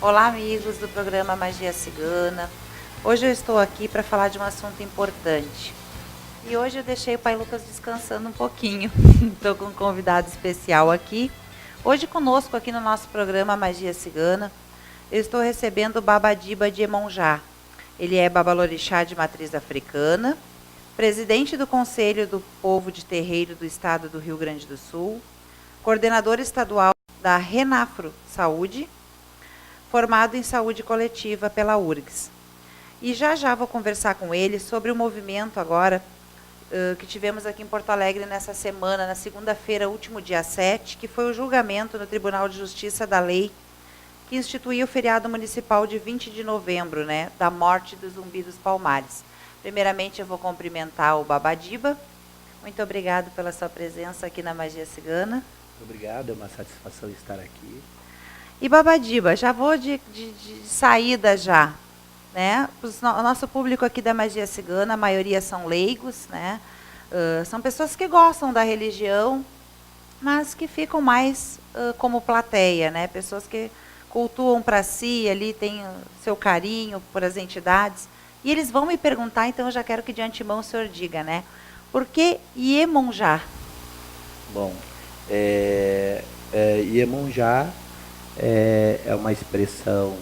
Olá, amigos do programa Magia Cigana. Hoje eu estou aqui para falar de um assunto importante. E hoje eu deixei o Pai Lucas descansando um pouquinho. Estou com um convidado especial aqui. Hoje conosco aqui no nosso programa Magia Cigana, eu estou recebendo o Baba Diba de Iemonjá. Ele é babalorixá de matriz africana, presidente do Conselho do Povo de Terreiro do Estado do Rio Grande do Sul, coordenador estadual da Renafro Saúde, formado em saúde coletiva pela URGS. E já vou conversar com ele sobre o movimento agora que tivemos aqui em Porto Alegre nessa semana, na segunda-feira, último dia 7, que foi o julgamento no Tribunal de Justiça da Lei, que instituiu o feriado municipal de 20 de novembro, né, da morte do Zumbi dos Palmares. Primeiramente, eu vou cumprimentar o Baba Diba. Muito obrigado pela sua presença aqui na Magia Cigana. Obrigado, é uma satisfação estar aqui. E Baba Diba, já vou de saída já, né? O nosso público aqui da Magia Cigana, a maioria são leigos, né? São pessoas que gostam da religião, mas que ficam mais como plateia, né? Pessoas que cultuam para si, ali tem seu carinho por as entidades. E eles vão me perguntar, então eu já quero que de antemão o senhor diga, né? Por que Iemonjá? Bom, Iemonjá é uma expressão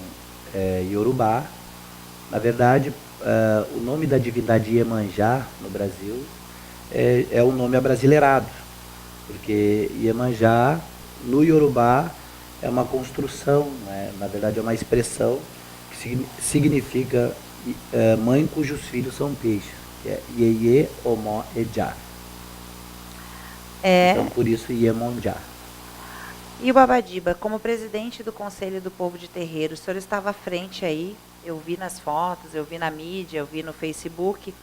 iorubá. Na verdade, o nome da divindade Iemanjá no Brasil é um nome abrasileirado, porque Iemanjá, no iorubá, é uma construção, né? Na verdade é uma expressão que significa mãe cujos filhos são peixes, que é Iê Omó Ejá. Então, por isso, Iemonjá. E o Baba Diba, como presidente do Conselho do Povo de Terreiro, o senhor estava à frente aí, eu vi nas fotos, eu vi na mídia, eu vi no Facebook,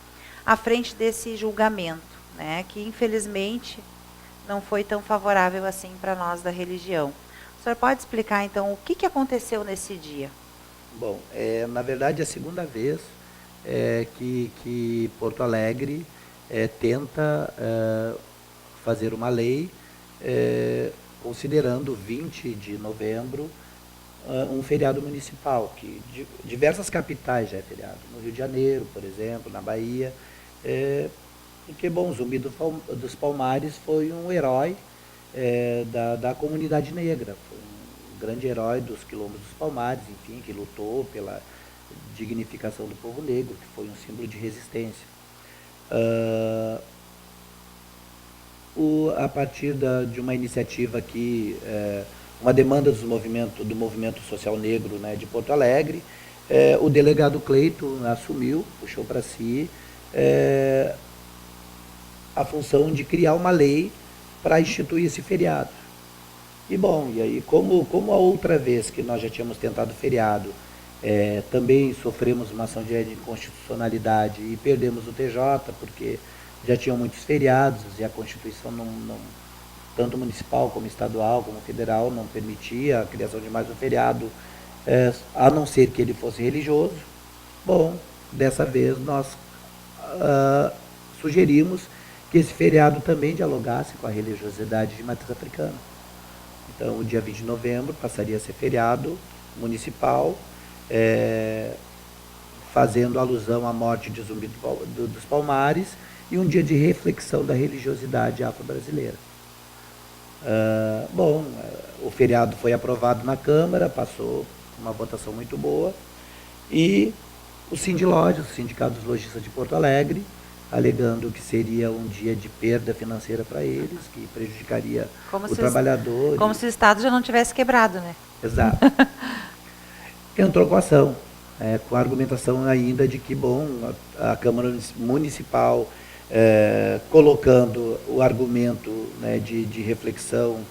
à frente desse julgamento, né, que infelizmente não foi tão favorável assim para nós da religião. O senhor pode explicar, então, o que aconteceu nesse dia? Bom, na verdade, é a segunda vez que Porto Alegre tenta fazer uma lei considerando 20 de novembro um feriado municipal, que diversas capitais já é feriado. No Rio de Janeiro, por exemplo, na Bahia. Porque, bom, Zumbi dos Palmares foi um herói da comunidade negra. Foi um grande herói dos quilombos dos Palmares, enfim, que lutou pela dignificação do povo negro, que foi um símbolo de resistência. A partir de uma iniciativa aqui, uma demanda do movimento social negro, né, de Porto Alegre, o delegado Cleito assumiu, puxou para si a função de criar uma lei para instituir esse feriado. E bom, e aí como a outra vez que nós já tínhamos tentado feriado, também sofremos uma ação de inconstitucionalidade e perdemos o TJ, porque já tinham muitos feriados e a Constituição, tanto municipal como estadual, como federal, não permitia a criação de mais um feriado, a não ser que ele fosse religioso. Bom, dessa vez nós sugerimos que esse feriado também dialogasse com a religiosidade de matriz africana. Então, o dia 20 de novembro passaria a ser feriado municipal, fazendo alusão à morte de Zumbi dos Palmares, e um dia de reflexão da religiosidade afro-brasileira. Bom, o feriado foi aprovado na Câmara, passou uma votação muito boa, e o Sindilógio, o Sindicato dos Lojistas de Porto Alegre, alegando que seria um dia de perda financeira para eles, que prejudicaria o trabalhador. Como se o Estado já não tivesse quebrado, né? Exato. Entrou com a ação, com a argumentação ainda de que, bom, a Câmara Municipal, colocando o argumento, né, de reflexão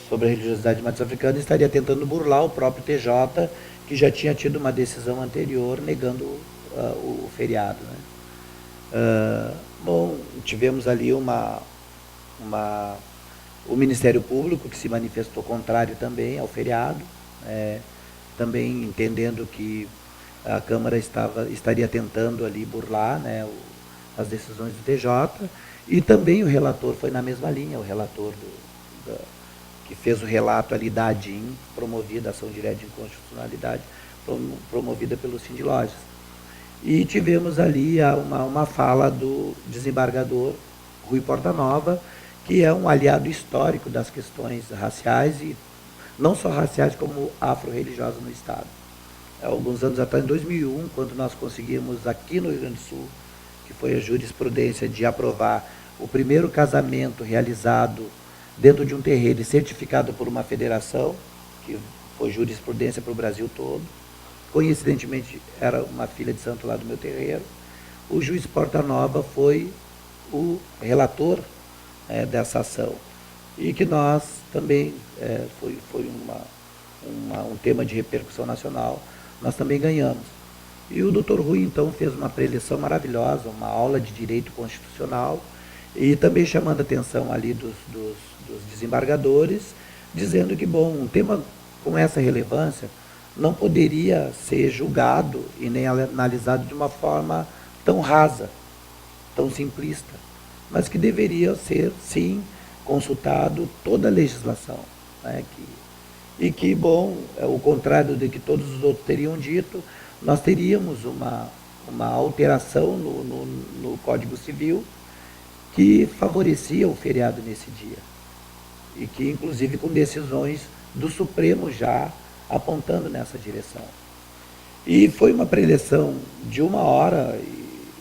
sobre a religiosidade de matriz africana, estaria tentando burlar o próprio TJ, que já tinha tido uma decisão anterior negando o feriado, né? Bom, tivemos ali o Ministério Público, que se manifestou contrário também ao feriado, também entendendo que a Câmara estaria tentando ali burlar, né, as decisões do TJ, e também o relator foi na mesma linha, o relator que fez o relato ali da ADIM, promovida, ação direta de inconstitucionalidade, promovida pelo Cindy Lojas. E tivemos ali uma fala do desembargador Rui Portanova, que é um aliado histórico das questões raciais, e não só raciais, como afro-religiosas no Estado. Alguns anos atrás, em 2001, quando nós conseguimos aqui no Rio Grande do Sul, que foi a jurisprudência de aprovar o primeiro casamento realizado dentro de um terreiro e certificado por uma federação, que foi jurisprudência para o Brasil todo. Coincidentemente, era uma filha de santo lá do meu terreiro. O juiz Portanova foi o relator dessa ação. E que nós também, foi um tema de repercussão nacional, nós também ganhamos. E o doutor Rui, então, fez uma preleção maravilhosa, uma aula de direito constitucional, e também chamando a atenção ali dos desembargadores, dizendo que, bom, um tema com essa relevância não poderia ser julgado e nem analisado de uma forma tão rasa, tão simplista, mas que deveria ser, sim, consultado toda a legislação. Né, e que, bom, ao contrário do que todos os outros teriam dito, nós teríamos uma alteração no Código Civil que favorecia o feriado nesse dia. E que, inclusive, com decisões do Supremo já apontando nessa direção. E foi uma preleção de 1h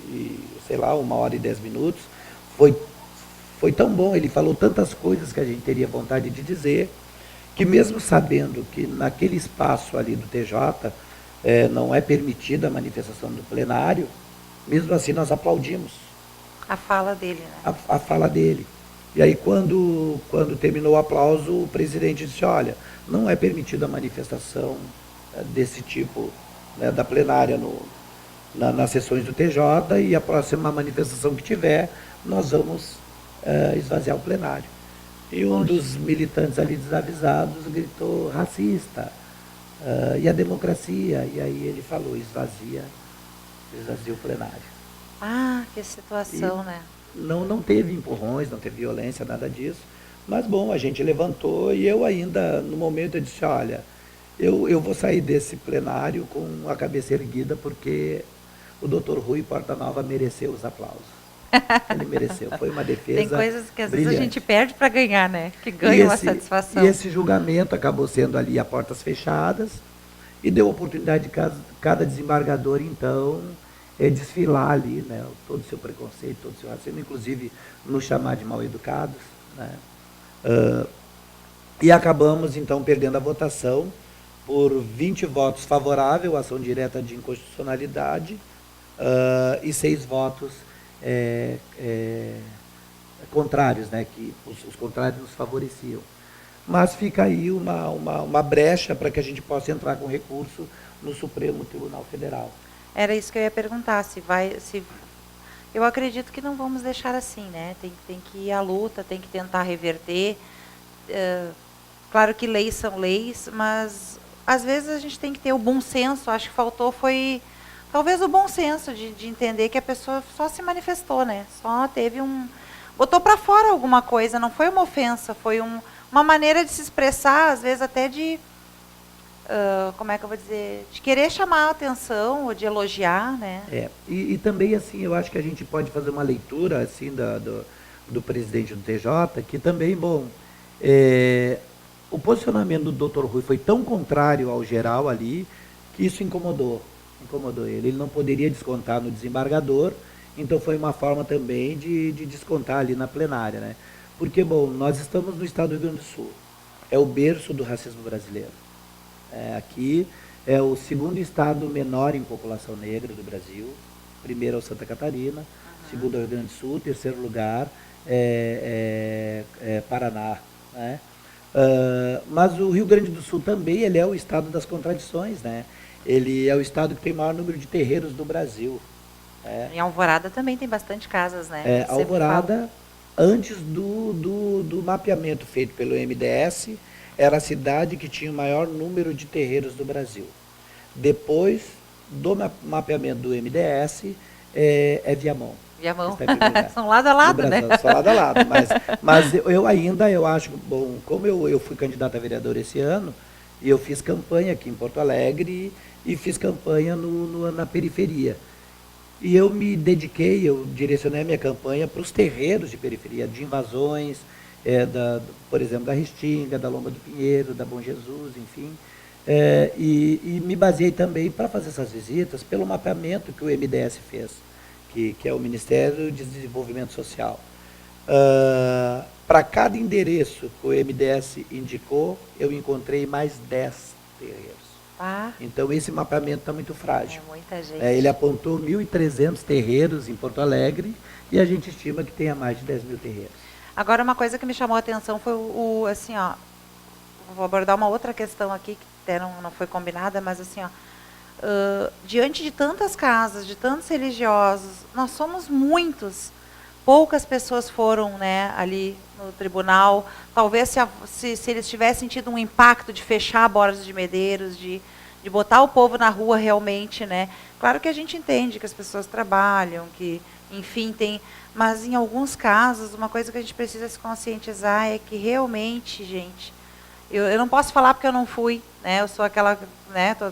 e sei lá, 1h e 10 minutos. Foi tão bom, ele falou tantas coisas que a gente teria vontade de dizer, que mesmo sabendo que naquele espaço ali do TJ não é permitida a manifestação do plenário, mesmo assim nós aplaudimos. A fala dele, né? A fala dele. E aí, quando terminou o aplauso, o presidente disse, olha, não é permitida a manifestação desse tipo, né, da plenária nas sessões do TJ, e a próxima manifestação que tiver, nós vamos esvaziar o plenário. E um dos militantes ali desavisados gritou, racista, e a democracia? E aí ele falou, esvazia o plenário. Ah, que situação, né? Não teve empurrões, não teve violência, nada disso. Mas, bom, a gente levantou e eu ainda, no momento, eu disse, olha, eu vou sair desse plenário com a cabeça erguida, porque o doutor Rui Portanova mereceu os aplausos. Ele mereceu, foi uma defesa Tem coisas que às brilhante. vezes a gente perde para ganhar, né? Que ganha uma satisfação. E esse julgamento acabou sendo ali a portas fechadas e deu a oportunidade de cada desembargador, então, desfilar ali, né, todo o seu preconceito, todo o seu racismo, inclusive nos chamar de mal educados, né? E acabamos, então, perdendo a votação por 20 votos favoráveis à ação direta de inconstitucionalidade e 6 votos contrários, né, que os contrários nos favoreciam. Mas fica aí uma brecha para que a gente possa entrar com recurso no Supremo Tribunal Federal. Era isso que eu ia perguntar, eu acredito que não vamos deixar assim, né? Tem que ir à luta, tem que tentar reverter. Claro que leis são leis, mas às vezes a gente tem que ter o bom senso. Acho que faltou foi talvez o bom senso de entender que a pessoa só se manifestou, né? Só teve botou para fora alguma coisa, não foi uma ofensa, foi uma maneira de se expressar, às vezes até de como é que eu vou dizer, de querer chamar a atenção ou de elogiar, né? E também, assim, eu acho que a gente pode fazer uma leitura, assim, do presidente do TJ, que também, bom, o posicionamento do Dr. Rui foi tão contrário ao geral ali, que isso incomodou ele. Ele não poderia descontar no desembargador, então foi uma forma também de descontar ali na plenária, né? Porque, bom, nós estamos no estado do Rio Grande do Sul, é o berço do racismo brasileiro. Aqui é o segundo estado menor em população negra do Brasil. Primeiro é o Santa Catarina, segundo é o Rio Grande do Sul, terceiro lugar é Paraná. Né? Mas o Rio Grande do Sul também ele é o estado das contradições. Né? Ele é o estado que tem o maior número de terreiros do Brasil. Em Alvorada também tem bastante casas, né? Alvorada, antes do mapeamento feito pelo MDS, era a cidade que tinha o maior número de terreiros do Brasil. Depois do mapeamento do MDS, é Viamão. Viamão. Está em primeiro lugar. São lado a lado, No né? Brasil, só lado a lado. Mas eu acho, bom, como eu fui candidato a vereador esse ano, e eu fiz campanha aqui em Porto Alegre e fiz campanha na periferia. E eu me dediquei, eu direcionei a minha campanha para os terreiros de periferia, de invasões, por exemplo, da Restinga, da Lomba do Pinheiro, da Bom Jesus, enfim. E me baseei também para fazer essas visitas pelo mapeamento que o MDS fez, que é o Ministério de Desenvolvimento Social. Para cada endereço que o MDS indicou, eu encontrei mais 10 terreiros. Então, esse mapeamento está muito frágil. É muita gente. Ele apontou 1.300 terreiros em Porto Alegre e a gente estima que tenha mais de 10 mil terreiros. Agora, uma coisa que me chamou a atenção foi assim, ó, vou abordar uma outra questão aqui, que até não foi combinada, mas assim, ó, diante de tantas casas, de tantos religiosos, nós somos muitos. Poucas pessoas foram, né, ali no tribunal. Talvez se eles tivessem tido um impacto de fechar a Borda de Medeiros, de botar o povo na rua realmente, né? Claro que a gente entende que as pessoas trabalham, que, enfim, tem... Mas, em alguns casos, uma coisa que a gente precisa se conscientizar é que realmente, gente... Eu não posso falar porque eu não fui, né? Eu sou aquela... né? Tô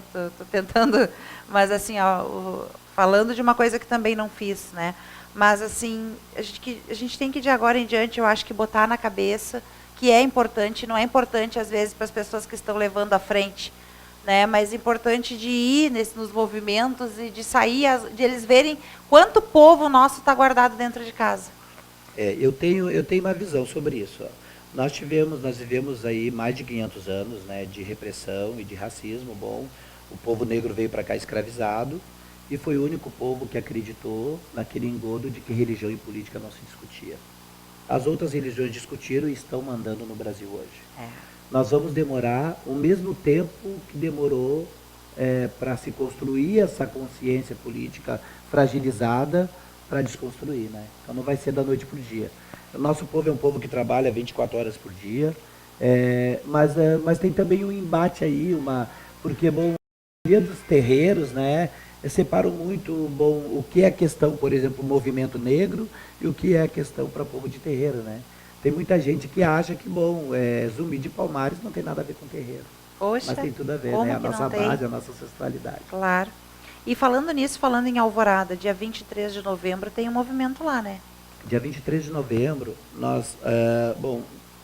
tentando... Mas, assim, ó, falando de uma coisa que também não fiz, né? Mas, assim, a gente tem que, de agora em diante, eu acho que botar na cabeça que é importante, não é importante, às vezes, para as pessoas que estão levando à frente, né? Mas é importante de ir nos movimentos e de sair, de eles verem quanto povo nosso está guardado dentro de casa. Eu tenho uma visão sobre isso. Ó. Nós vivemos aí mais de 500 anos, né, de repressão e de racismo. Bom, o povo negro veio para cá escravizado, e foi o único povo que acreditou naquele engodo de que religião e política não se discutia. As outras religiões discutiram e estão mandando no Brasil hoje. Nós vamos demorar o mesmo tempo que demorou para se construir essa consciência política fragilizada para desconstruir, né? Então não vai ser da noite para o dia. O nosso povo é um povo que trabalha 24 horas por dia, mas tem também um embate aí, porque bom, a maioria dos terreiros, né, separam muito o que é questão, por exemplo, o movimento negro e o que é questão para o povo de terreiro, né? Tem muita gente que acha que, Zumbi de Palmares não tem nada a ver com terreiro. Poxa, mas tem tudo a ver, né? A nossa base, a nossa ancestralidade. Claro. E falando nisso, falando em Alvorada, dia 23 de novembro tem um movimento lá, né? Dia 23 de novembro, nós,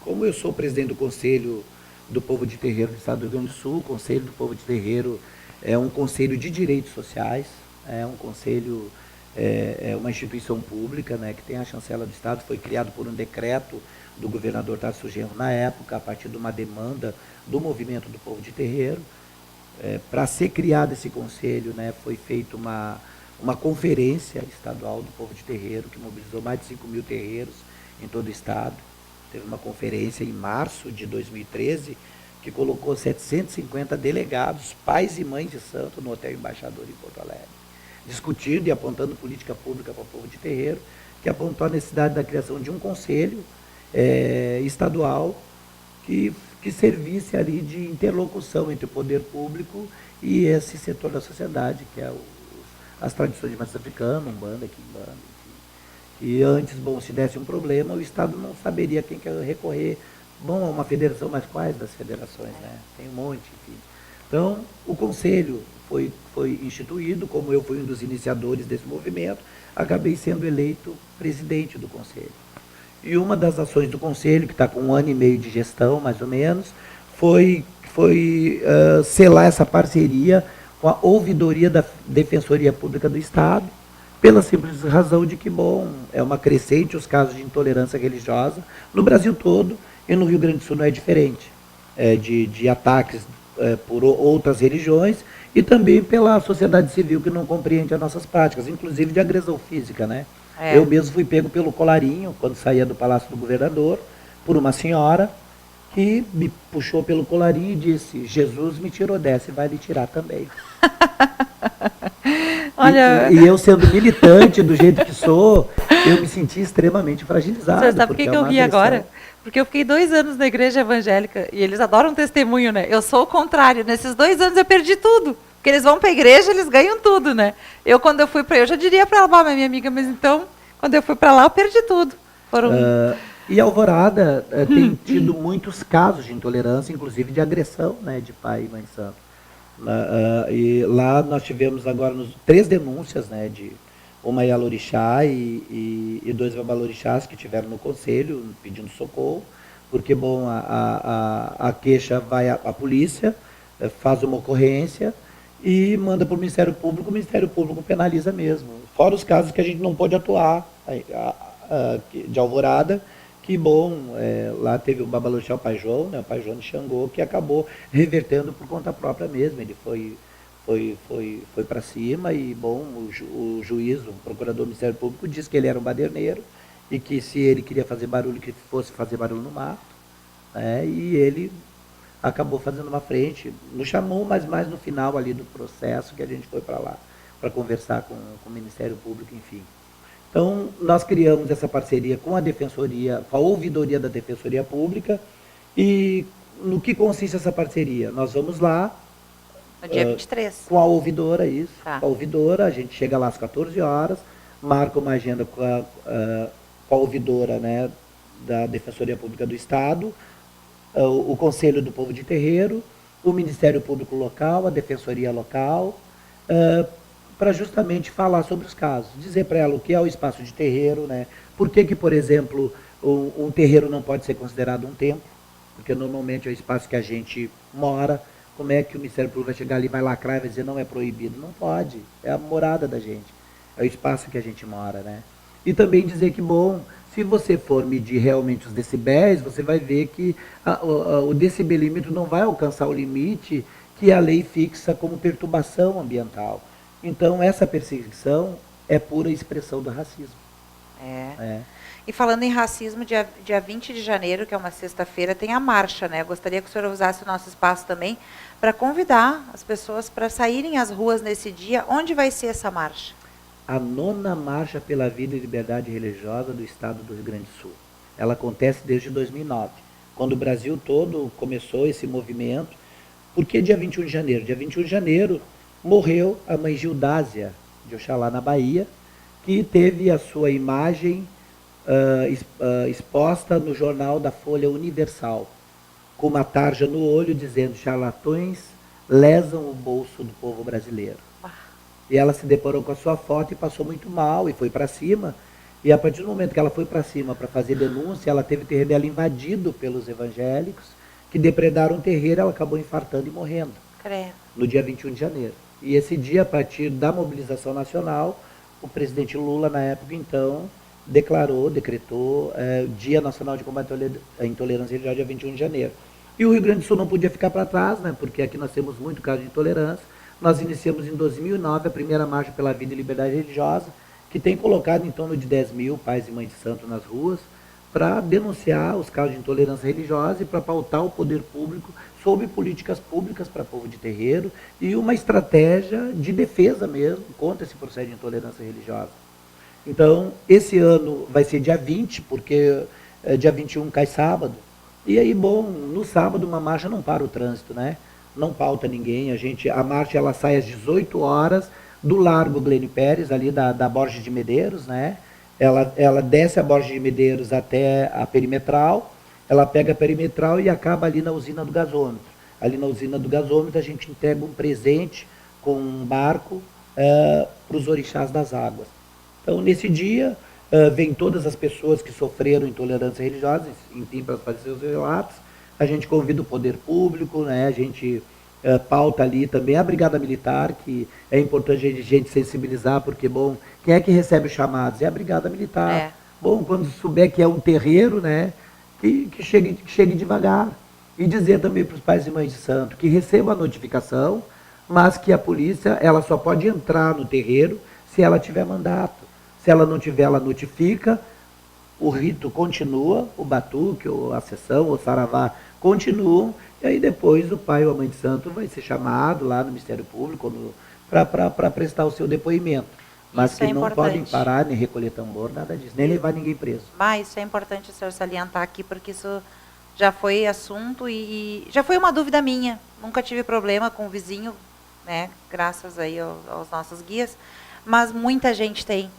como eu sou presidente do Conselho do Povo de Terreiro do Estado do Rio Grande do Sul, o Conselho do Povo de Terreiro é um conselho de direitos sociais, é um conselho, é uma instituição pública, né, que tem a chancela do Estado, foi criado por um decreto do governador Tarcísio Genro na época, a partir de uma demanda do movimento do povo de terreiro. Para ser criado esse conselho, né, foi feita uma conferência estadual do povo de terreiro, que mobilizou mais de 5 mil terreiros em todo o estado. Teve uma conferência em março de 2013, que colocou 750 delegados, pais e mães de santo, no Hotel Embaixador em Porto Alegre, discutindo e apontando política pública para o povo de terreiro, que apontou a necessidade da criação de um conselho estadual que servisse ali de interlocução entre o poder público e esse setor da sociedade, que é as tradições de matriz africana, Umbanda, Quimbanda, enfim. E antes, se desse um problema, o Estado não saberia quem quer recorrer. A uma federação, mas quais das federações, né? Tem um monte, enfim. Então, o conselho foi instituído, como eu fui um dos iniciadores desse movimento, acabei sendo eleito presidente do conselho. E uma das ações do conselho, que está com 1 ano e meio de gestão, mais ou menos, foi selar essa parceria com a ouvidoria da Defensoria Pública do Estado, pela simples razão de que, é uma crescente os casos de intolerância religiosa no Brasil todo, e no Rio Grande do Sul não é diferente, de ataques por outras religiões e também pela sociedade civil que não compreende as nossas práticas, inclusive de agressão física, né? Eu mesmo fui pego pelo colarinho, quando saía do Palácio do Governador, por uma senhora que me puxou pelo colarinho e disse: Jesus me tirou dessa e vai lhe tirar também. Olha... E eu, sendo militante do jeito que sou, eu me senti extremamente fragilizado. Você sabe por que eu ri agora? Porque eu fiquei 2 anos na igreja evangélica e eles adoram testemunho, né? Eu sou o contrário. Nesses 2 anos eu perdi tudo. Porque eles vão para a igreja, eles ganham tudo, né? Quando eu fui para eu já diria para ela, minha amiga, mas então, Quando eu fui para lá, eu perdi tudo. Foram... E Alvorada tem tido muitos casos de intolerância, inclusive de agressão, né, de pai e mãe de santo. E lá nós tivemos agora 3 denúncias, né, de uma Yalorixá e 2 babalorixás que tiveram no conselho pedindo socorro, porque, bom, a queixa vai à polícia, faz uma ocorrência e manda para o Ministério Público penaliza mesmo. Fora os casos que a gente não pode atuar de Alvorada, que, bom, lá teve o babalorixá, o Pai João, né, o Pai João de Xangô, que acabou revertendo por conta própria mesmo. Ele foi para cima e, bom, o juiz, o procurador do Ministério Público, disse que ele era um baderneiro e que se ele queria fazer barulho, que fosse fazer barulho no mato, né, e ele acabou fazendo uma frente, nos chamou, mas mais no final ali do processo que a gente foi para lá, para conversar com o Ministério Público, enfim. Então, nós criamos essa parceria com a Defensoria, com a Ouvidoria da Defensoria Pública, e no que consiste essa parceria? Nós vamos lá... No dia 23. Com a ouvidora, isso. Tá. Com a ouvidora, a gente chega lá às 14 horas, marca uma agenda com a ouvidora, né, da Defensoria Pública do Estado, o Conselho do Povo de Terreiro, o Ministério Público Local, a Defensoria Local, para justamente falar sobre os casos, dizer para ela o que é o espaço de terreiro, né? Por que, por exemplo, um terreiro não pode ser considerado um templo, porque normalmente é o espaço que a gente mora. Como é que o Ministério Público vai chegar ali, vai lacrar e vai dizer não é proibido? Não pode, é a morada da gente, é o espaço que a gente mora, né? E também dizer que, bom, se você for medir realmente os decibéis, você vai ver que o decibelímetro não vai alcançar o limite que a lei fixa como perturbação ambiental. Então, essa perseguição é pura expressão do racismo. E falando em racismo, dia 20 de janeiro, que é uma sexta-feira, tem a marcha, né? Eu gostaria que o senhor usasse o nosso espaço também para convidar as pessoas para saírem às ruas nesse dia. Onde vai ser essa marcha? A 9ª Marcha pela Vida e Liberdade Religiosa do Estado do Rio Grande do Sul. Ela acontece desde 2009, quando o Brasil todo começou esse movimento. Por que dia 21 de janeiro? Dia 21 de janeiro morreu a mãe Gildásia, de Oxalá, na Bahia, que teve a sua imagem exposta no jornal da Folha Universal, com uma tarja no olho dizendo: charlatões lesam o bolso do povo brasileiro. E ela se deparou com a sua foto e passou muito mal e foi para cima. E a partir do momento que ela foi para cima para fazer denúncia, ela teve o terreiro dela invadido pelos evangélicos, que depredaram o terreiro, ela acabou infartando e morrendo. Credo. No dia 21 de janeiro. E esse dia, a partir da mobilização nacional, o presidente Lula, na época, então, decretou o Dia Nacional de Combate à Intolerância Religiosa, dia 21 de janeiro. E o Rio Grande do Sul não podia ficar para trás, né, porque aqui nós temos muito caso de intolerância. Nós iniciamos em 2009 a primeira Marcha pela Vida e Liberdade Religiosa, que tem colocado em torno de 10 mil pais e mães de santo nas ruas, para denunciar os casos de intolerância religiosa e para pautar o poder público sobre políticas públicas para povo de terreiro e uma estratégia de defesa mesmo contra esse processo de intolerância religiosa. Então, esse ano vai ser dia 20, porque dia 21 cai sábado. E aí, bom, no sábado uma marcha não para o trânsito, né? Não pauta ninguém. A marcha ela sai às 18 horas do Largo Glênio Pérez, ali da Borges de Medeiros, né? Ela desce a Borges de Medeiros até a Perimetral, ela pega a Perimetral e acaba ali na usina do gasômetro. Ali na usina do gasômetro a gente entrega um presente com um barco para os orixás das águas. Então, nesse dia, vem todas as pessoas que sofreram intolerância religiosa, enfim, para fazer seus relatos. A gente convida o poder público, né? A gente pauta ali também a Brigada Militar, que é importante a gente sensibilizar, porque, bom, quem é que recebe os chamados? É a Brigada Militar. Bom, quando souber que é um terreiro, né, que chegue devagar. E dizer também para os pais e mães de santo que recebam a notificação, mas que a polícia ela só pode entrar no terreiro se ela tiver mandato. Se ela não tiver, ela notifica, o rito continua, o batuque, ou a sessão, o saravá continuam, e aí depois o pai ou a mãe de santo vai ser chamado lá no Ministério Público para prestar o seu depoimento. Mas isso que não podem parar, nem recolher tambor, nada disso, nem levar ninguém preso. Mas isso é importante o senhor salientar aqui, porque isso já foi assunto e já foi uma dúvida minha. Nunca tive problema com o vizinho, né, graças aí aos nossos guias, mas muita gente tem.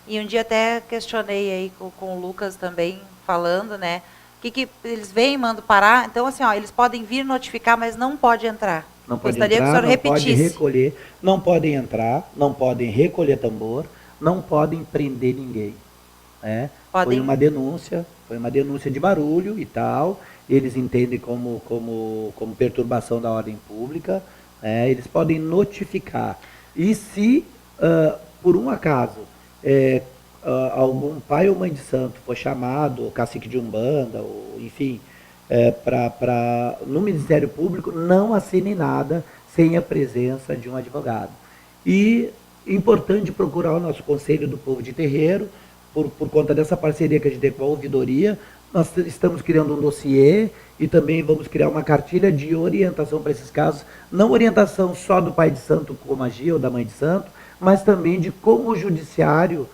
E um dia até questionei aí com o Lucas também, falando, né? Que eles vêm, mandam parar. Então, assim, ó, eles podem vir notificar, mas não pode entrar. Não pode Gostaria que o entrar, senhor não pode repetisse. recolher, não podem entrar, não podem recolher tambor, não podem prender ninguém. Né? Podem... Foi uma denúncia de barulho e tal. Eles entendem como perturbação da ordem pública. Né? Eles podem notificar. E se, por um acaso, algum pai ou mãe de santo for chamado, ou cacique de umbanda, ou enfim, no Ministério Público, não assine nada sem a presença de um advogado. E importante procurar o nosso Conselho do Povo de Terreiro, por conta dessa parceria que a gente tem com a ouvidoria. Nós estamos criando um dossiê e também vamos criar uma cartilha de orientação para esses casos, não orientação só do pai de santo como agia ou da mãe de santo, mas também de como o judiciário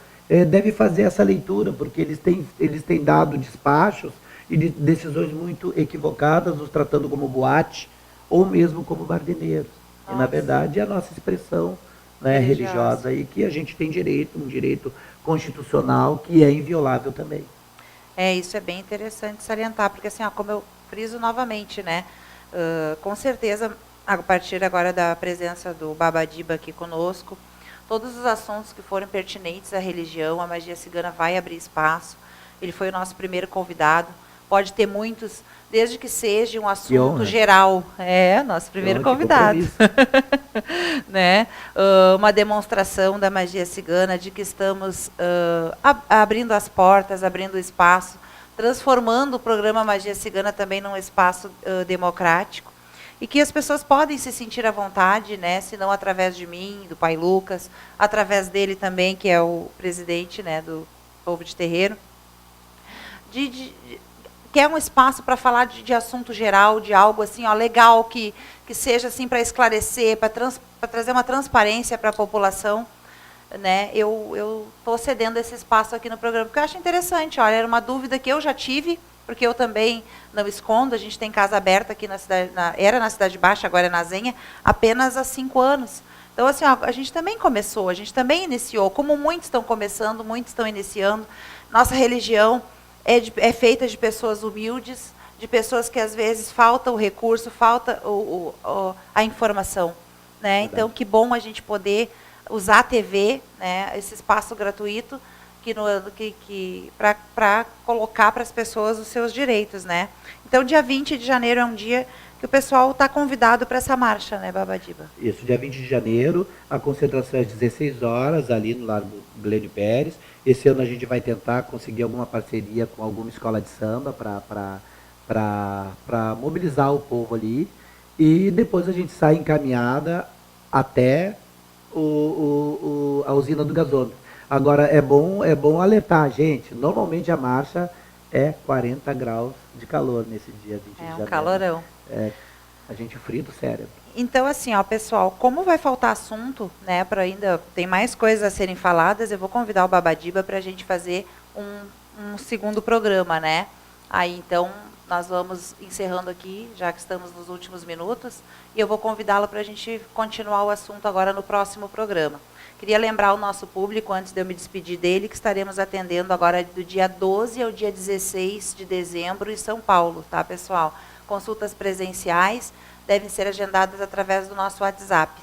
deve fazer essa leitura, porque eles têm dado despachos e de decisões muito equivocadas, nos tratando como boate ou mesmo como bardeneiros. E, na verdade, é a nossa expressão, né, religiosa, e que a gente tem direito, um direito constitucional que é inviolável também. Isso é bem interessante salientar, porque assim, ó, como eu friso novamente, né, com certeza, a partir agora da presença do Babadiba aqui conosco, todos os assuntos que forem pertinentes à religião, a magia cigana vai abrir espaço. Ele foi o nosso primeiro convidado. Pode ter muitos, desde que seja um assunto geral. Nosso primeiro convidado. Né? Uma demonstração da magia cigana, de que estamos abrindo as portas, abrindo o espaço, transformando o programa Magia Cigana também num espaço democrático. E que as pessoas podem se sentir à vontade, né, se não através de mim, do pai Lucas, através dele também, que é o presidente, né, do Povo de Terreiro, que é um espaço para falar de assunto geral, de algo assim, ó, legal, que seja assim para esclarecer, para trazer uma transparência para a população. Né? Eu estou cedendo esse espaço aqui no programa, porque eu acho interessante. Olha, era uma dúvida que eu já tive, porque eu também não escondo, a gente tem casa aberta aqui na cidade, era na Cidade Baixa, agora é na Zenha, apenas há 5 anos. Então, assim, ó, a gente também começou, a gente também iniciou, como muitos estão começando, muitos estão iniciando. Nossa religião é feita de pessoas humildes, de pessoas que às vezes falta o recurso, falta a informação. Né? Então, que bom a gente poder usar a TV, né, esse espaço gratuito, para colocar para as pessoas os seus direitos. Né? Então, dia 20 de janeiro é um dia que o pessoal está convidado para essa marcha, né, Babadiba? Isso, dia 20 de janeiro, a concentração é às 16 horas, ali no Largo Glênio Pérez. Esse ano a gente vai tentar conseguir alguma parceria com alguma escola de samba para mobilizar o povo ali. E depois a gente sai encaminhada até a usina do gasômetro. Agora, é bom alertar, gente, normalmente a marcha é 40 graus de calor nesse dia 20 de janeiro. É um calorão. A gente frita o cérebro. Então, assim, ó, pessoal, como vai faltar assunto, né, para ainda tem mais coisas a serem faladas, eu vou convidar o Babadiba para a gente fazer um segundo programa, né? Aí, então, nós vamos encerrando aqui, já que estamos nos últimos minutos, e eu vou convidá-lo para a gente continuar o assunto agora no próximo programa. Queria lembrar o nosso público, antes de eu me despedir dele, que estaremos atendendo agora do dia 12 ao dia 16 de dezembro em São Paulo, tá, pessoal? Consultas presenciais devem ser agendadas através do nosso WhatsApp,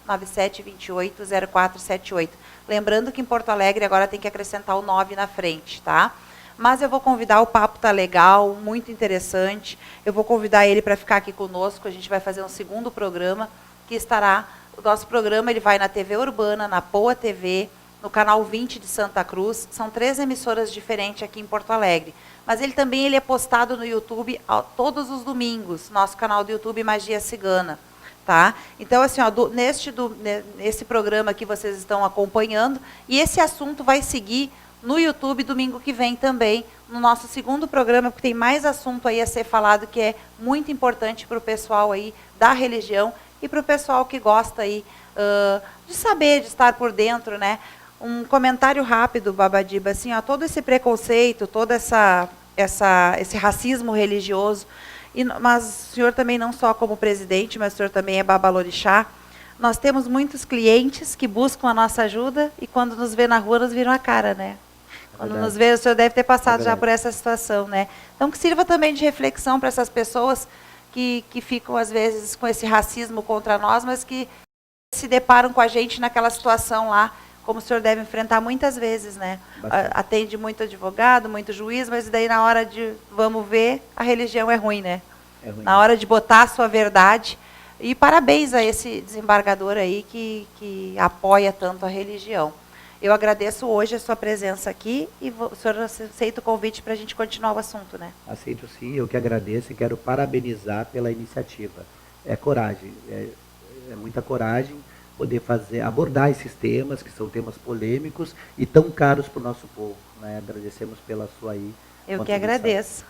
5197280478. Lembrando que em Porto Alegre agora tem que acrescentar o 9 na frente, tá? Mas eu vou convidar, o papo tá legal, muito interessante. Eu vou convidar ele para ficar aqui conosco, a gente vai fazer um segundo programa, que estará, o nosso programa ele vai na TV Urbana, na Poa TV, no canal 20 de Santa Cruz. São 3 emissoras diferentes aqui em Porto Alegre. Mas ele também é postado no YouTube todos os domingos, nosso canal do YouTube Magia Cigana. Tá? Então, assim, ó, nesse programa que vocês estão acompanhando, e esse assunto vai seguir no YouTube domingo que vem também, no nosso segundo programa, porque tem mais assunto aí a ser falado, que é muito importante para o pessoal aí da religião e para o pessoal que gosta aí de saber, de estar por dentro, né? Um comentário rápido, Babadiba, assim, ó, todo esse preconceito, todo esse racismo religioso, mas o senhor também não só como presidente, mas o senhor também é babalorixá, Nós temos muitos clientes que buscam a nossa ajuda e quando nos vê na rua, nos viram a cara, né? Quando nos vê, o senhor deve ter passado já por essa situação, né? Então, que sirva também de reflexão para essas pessoas que ficam, às vezes, com esse racismo contra nós, mas que se deparam com a gente naquela situação lá, como o senhor deve enfrentar muitas vezes, né? Atende muito advogado, muito juiz, mas daí na hora de, vamos ver, a religião é ruim, né? É ruim. Na hora de botar a sua verdade. E parabéns a esse desembargador aí que apoia tanto a religião. Eu agradeço hoje a sua presença aqui e o senhor aceita o convite para a gente continuar o assunto, né? Aceito sim, eu que agradeço e quero parabenizar pela iniciativa. É coragem, é muita coragem poder abordar esses temas, que são temas polêmicos e tão caros para o nosso povo, né? Agradecemos pela sua aí. Eu que agradeço.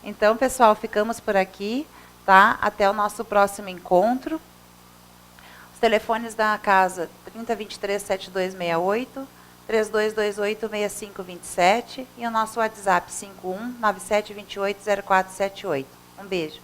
Então, pessoal, ficamos por aqui, tá? Até o nosso próximo encontro. Os telefones da casa, 3023-7268, 3228-6527 e o nosso WhatsApp, 51-9728-0478. Um beijo.